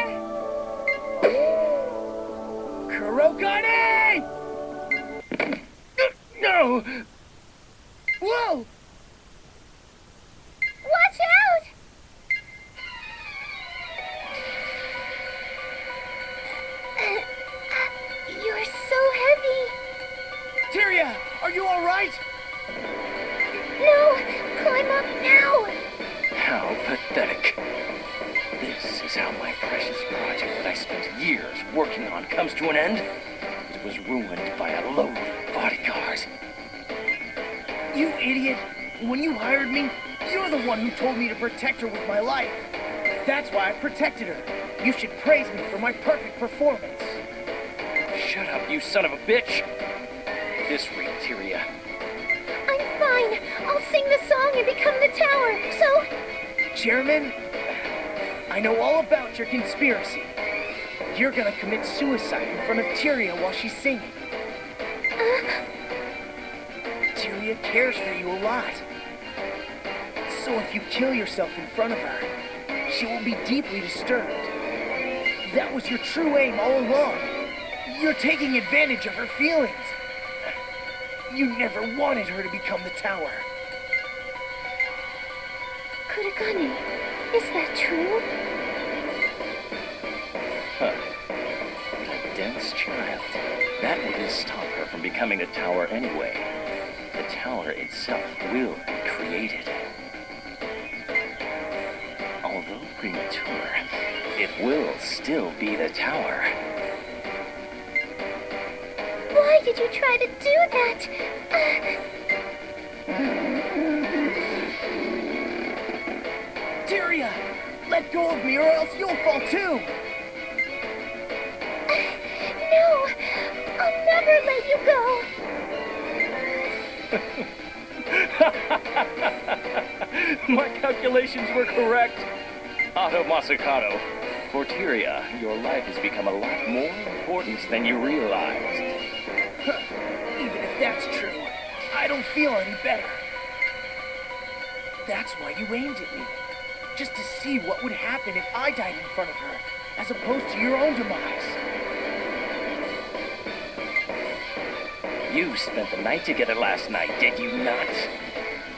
Kurogane! No! Whoa! Watch out! You're so heavy. Tyria, are you all right? No, climb up now. How pathetic. This is how my precious project that I spent years working on comes to an end. It was ruined by a load of bodyguards. You idiot! When you hired me, you're the one who told me to protect her with my life. That's why I protected her. You should praise me for my perfect performance. Shut up, you son of a bitch! This way, Tyria. I'm fine. I'll sing the song and become the tower. So, Chairman, I know all about your conspiracy. You're gonna commit suicide in front of Tyria while she's singing. Tyria cares for you a lot. So if you kill yourself in front of her, she will be deeply disturbed. That was your true aim all along. You're taking advantage of her feelings. You never wanted her to become the tower. Kurogane, is that true? Huh. A dense child. That wouldn't stop her from becoming the tower anyway. The tower itself will be created. Although premature, it will still be the tower. Why did you try to do that? Tyria, let go of me or else you'll fall too. No, I'll never let you go. My calculations were correct. Otto Masakado. For Tyria, your life has become a lot more important than you realized. Even if that's true, I don't feel any better. That's why you aimed at me. Just to see what would happen if I died in front of her, as opposed to your own demise. You spent the night together last night, did you not?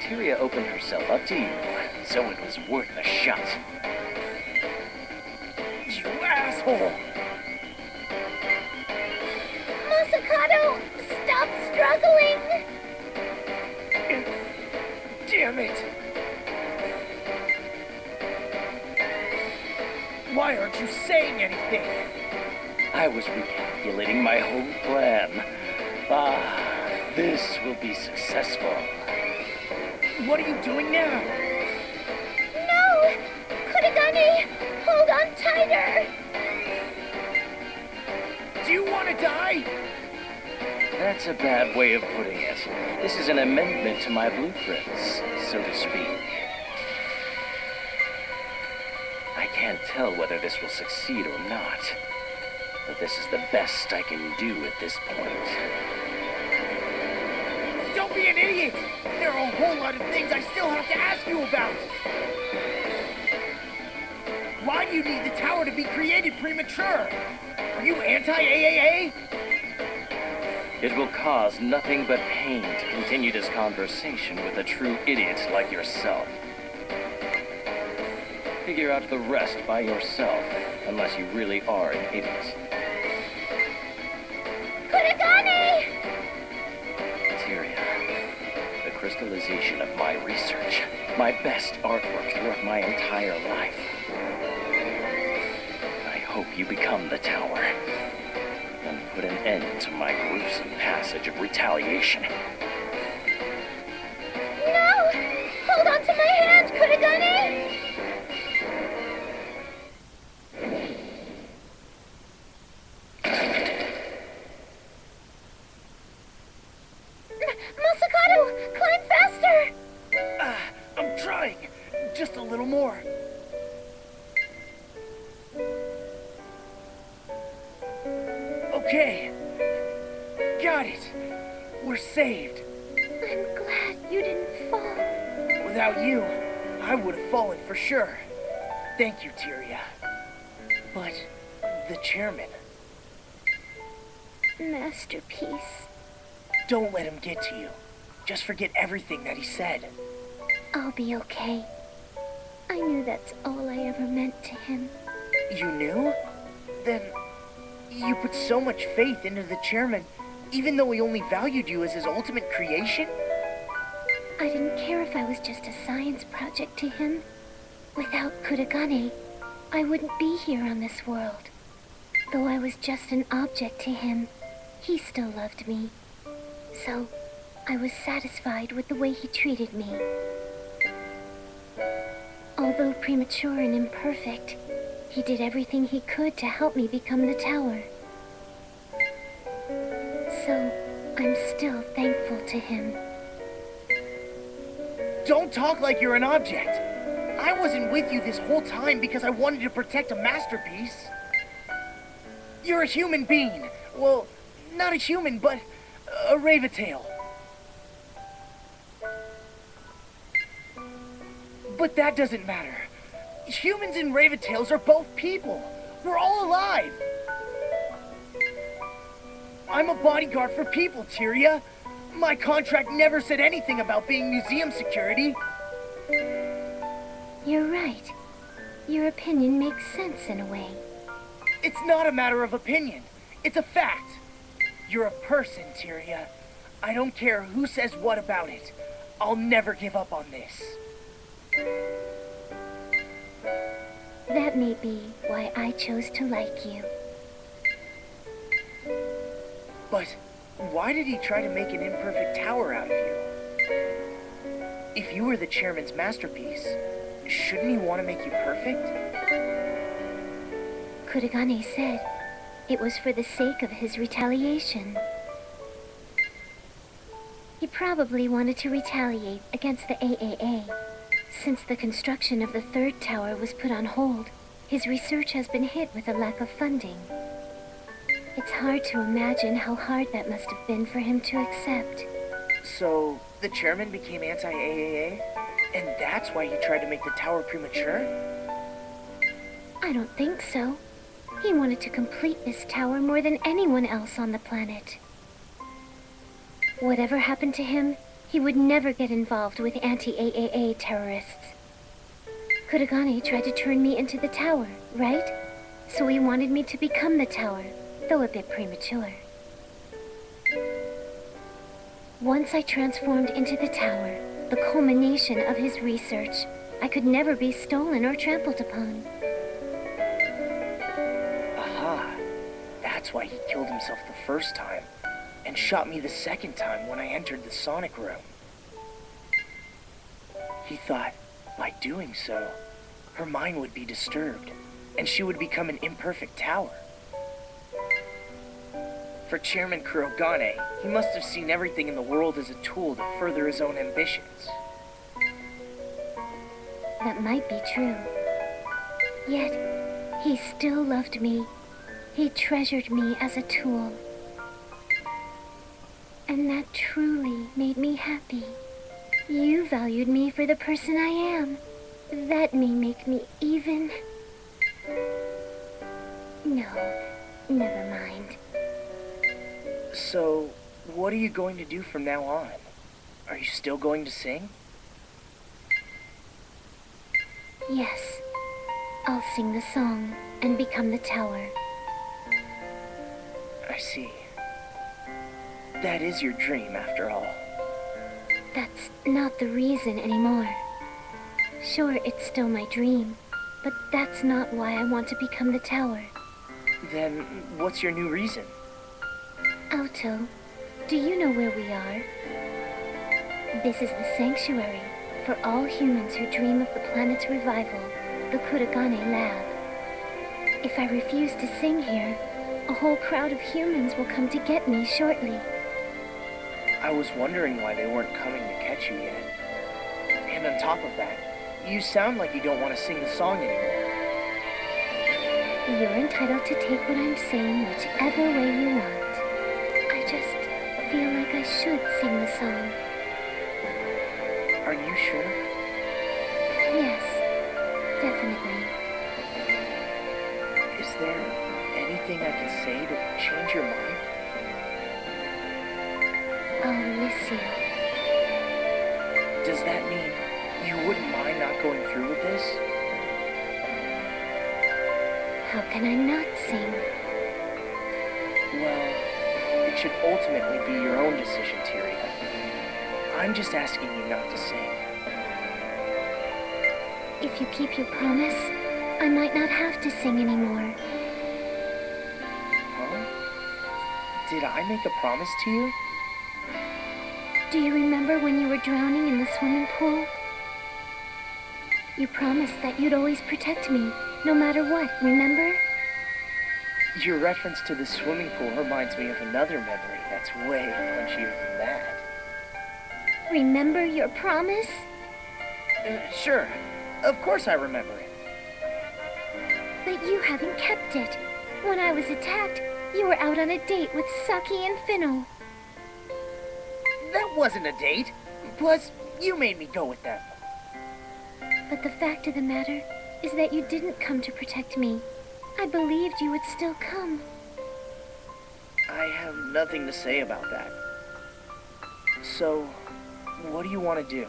Tyria opened herself up to you, so it was worth a shot. You asshole! Masakado, stop struggling. Damn it! Why aren't you saying anything? I was recalculating my whole plan. This will be successful. What are you doing now? No! Kurogane, hold on tighter. Do you want to die? That's a bad way of putting it. This is an amendment to my blueprints, so to speak. I can't tell whether this will succeed or not, but this is the best I can do at this point. Don't be an idiot! There are a whole lot of things I still have to ask you about! Why do you need the tower to be created premature? Are you anti-AAA? It will cause nothing but pain to continue this conversation with a true idiot like yourself. Figure out the rest by yourself, unless you really are an idiot. Kurogane! Tyria, the crystallization of my research, my best artwork throughout my entire life. I hope you become the tower, and put an end to my gruesome passage of retaliation. No! Hold on to my hand, Kurogane! Masakado! Climb faster! I'm trying. Just a little more. Okay. Got it. We're saved. I'm glad you didn't fall. Without you, I would have fallen for sure. Thank you, Tyria. But the chairman... Masterpiece. Don't let him get to you. Just forget everything that he said. I'll be okay. I knew that's all I ever meant to him. You knew? Then you put so much faith into the chairman, even though he only valued you as his ultimate creation? I didn't care if I was just a science project to him. Without Kurogane, I wouldn't be here on this world. Though I was just an object to him, he still loved me. So, I was satisfied with the way he treated me. Although premature and imperfect, he did everything he could to help me become the tower. So, I'm still thankful to him. Don't talk like you're an object. I wasn't with you this whole time because I wanted to protect a masterpiece. You're a human being. Well, not a human, but a Ravatail. But that doesn't matter. Humans and Ravatails are both people. We're all alive. I'm a bodyguard for people, Tyria. My contract never said anything about being museum security. You're right. Your opinion makes sense in a way. It's not a matter of opinion. It's a fact. You're a person, Tyria. I don't care who says what about it. I'll never give up on this. That may be why I chose to like you. But why did he try to make an imperfect tower out of you? If you were the chairman's masterpiece, shouldn't he want to make you perfect? Kurogane said it was for the sake of his retaliation. He probably wanted to retaliate against the AAA. Since the construction of the third tower was put on hold, his research has been hit with a lack of funding. It's hard to imagine how hard that must have been for him to accept. So, the chairman became anti-AAA? And that's why he tried to make the tower premature? I don't think so. He wanted to complete this tower more than anyone else on the planet. Whatever happened to him, he would never get involved with anti-AAA terrorists. Kurogane tried to turn me into the tower, right? So he wanted me to become the tower, though a bit premature. Once I transformed into the tower, the culmination of his research, I could never be stolen or trampled upon. Aha. That's why he killed himself the first time, and shot me the second time when I entered the Sonic Room. He thought, by doing so, her mind would be disturbed, and she would become an imperfect tower. For Chairman Kurogane, he must have seen everything in the world as a tool to further his own ambitions. That might be true. Yet, he still loved me. He treasured me as a tool. And that truly made me happy. You valued me for the person I am. That may make me even No, never mind. So, what are you going to do from now on? Are you still going to sing? Yes, I'll sing the song and become the teller. I see. That is your dream, after all. That's not the reason anymore. Sure, it's still my dream, but that's not why I want to become the teller. Then, what's your new reason? Auto, do you know where we are? This is the sanctuary for all humans who dream of the planet's revival, the Kurogane lab. If I refuse to sing here, a whole crowd of humans will come to get me shortly. I was wondering why they weren't coming to catch you yet. And on top of that, you sound like you don't want to sing the song anymore. You're entitled to take what I'm saying whichever way you want. I just feel like I should sing the song. Are you sure? Yes, definitely. Is there anything I can say to change your mind? I'll miss you. Does that mean you wouldn't mind not going through with this? How can I not sing? Well, it should ultimately be your own decision, Tyria. I'm just asking you not to sing. If you keep your promise, I might not have to sing anymore. Huh? Did I make a promise to you? Do you remember when you were drowning in the swimming pool? You promised that you'd always protect me, no matter what, remember? Your reference to the swimming pool reminds me of another memory that's way punchier than that. Remember your promise? Sure. Of course I remember it. But you haven't kept it. When I was attacked, you were out on a date with Saki and Finno. That wasn't a date. Plus, you made me go with them. But the fact of the matter is that you didn't come to protect me. I believed you would still come. I have nothing to say about that. So, what do you want to do?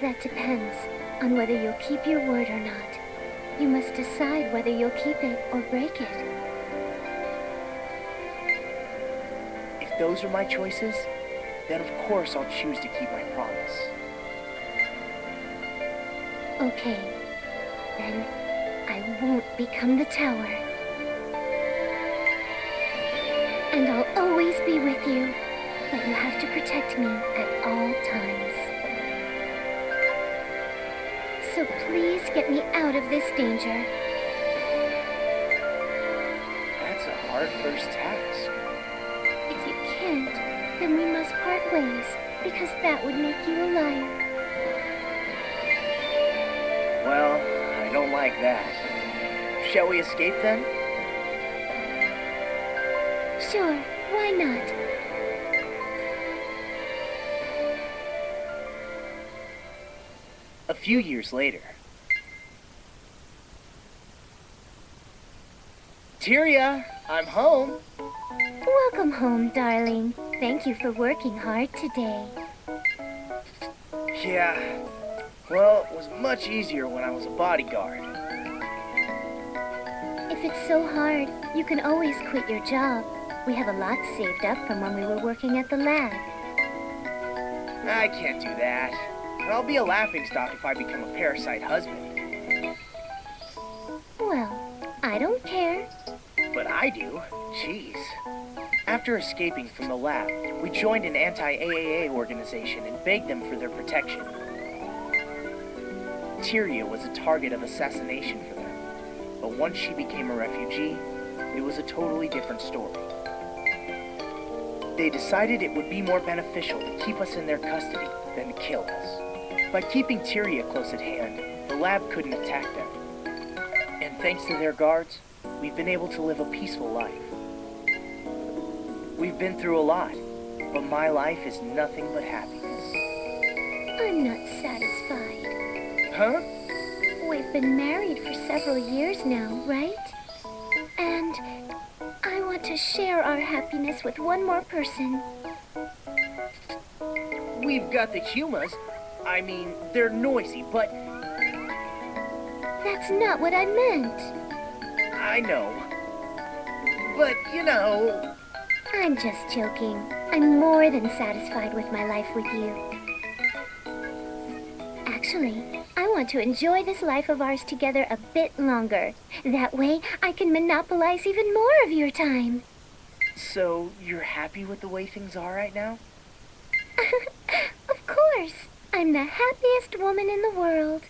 That depends on whether you'll keep your word or not. You must decide whether you'll keep it or break it. If those are my choices, then of course I'll choose to keep my promise. Okay. Then I won't become the tower. And I'll always be with you, but you have to protect me at all times. So please get me out of this danger. That's a hard first task. If you can't, then we must part ways, because that would make you a liar. Well, I don't like that. Shall we escape then? Sure, why not? A few years later. Tyria, I'm home. Welcome home, darling. Thank you for working hard today. Yeah, well, it was much easier when I was a bodyguard. If it's so hard, you can always quit your job. We have a lot saved up from when we were working at the lab. I can't do that. I'll be a laughingstock if I become a parasite husband. Well, I don't care. But I do. Jeez. After escaping from the lab, we joined an anti-AAA organization and begged them for their protection. Tyria was a target of assassination for them, but once she became a refugee, it was a totally different story. They decided it would be more beneficial to keep us in their custody than to kill us. By keeping Tyria close at hand, the lab couldn't attack them. And thanks to their guards, we've been able to live a peaceful life. We've been through a lot, but my life is nothing but happiness. I'm not satisfied. Huh? We've been married for several years now, right? And I want to share our happiness with one more person. We've got the Humas. I mean, they're noisy, but That's not what I meant. I know. But, you know... I'm just joking. I'm more than satisfied with my life with you. Actually, I want to enjoy this life of ours together a bit longer. That way, I can monopolize even more of your time. So, you're happy with the way things are right now? Of course. I'm the happiest woman in the world.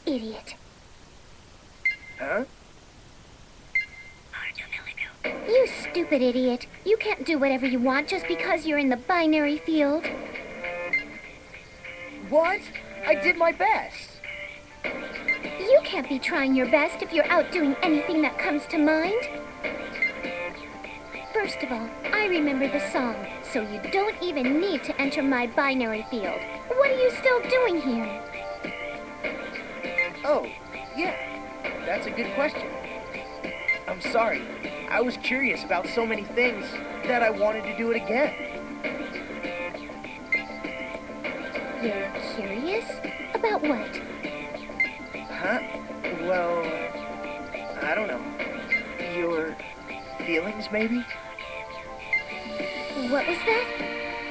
Idiot. Huh? You stupid idiot. You can't do whatever you want just because you're in the binary field. What? I did my best. You can't be trying your best if you're out doing anything that comes to mind. First of all, I remember the song, so you don't even need to enter my binary field. What are you still doing here? Oh, yeah. That's a good question. I'm sorry. I was curious about so many things that I wanted to do it again. You're curious? About what? Huh? Well, I don't know. Your feelings, maybe? What was that?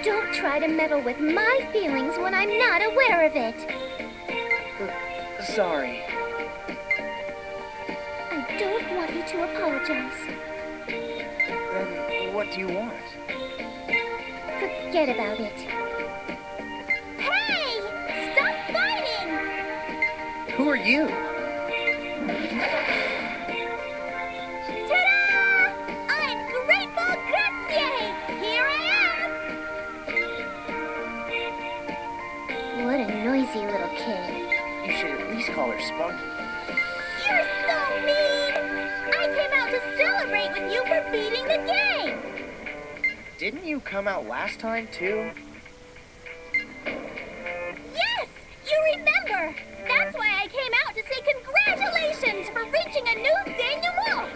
Don't try to meddle with my feelings when I'm not aware of it. Sorry. I don't want you to apologize. Then what do you want? Forget about it. Hey! Stop fighting! Who are you? Ta-da! I'm Grateful Gracie! Here I am! What a noisy little kid. You should at least call her Spunky. You're so mean! I came out to celebrate with you for beating the game! Didn't you come out last time, too? Yes! You remember! That's why I came out to say congratulations for reaching a new denouement!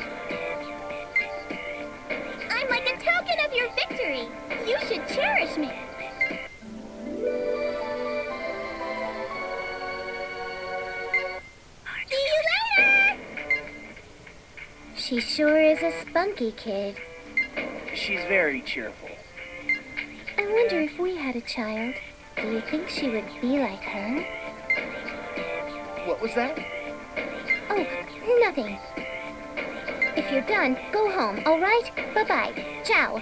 I'm like a token of your victory. You should cherish me. sure is a spunky kid. She's very cheerful. I wonder if we had a child, do you think she would be like her? What was that? Oh, nothing. If you're done, go home, all right? Bye-bye. Ciao.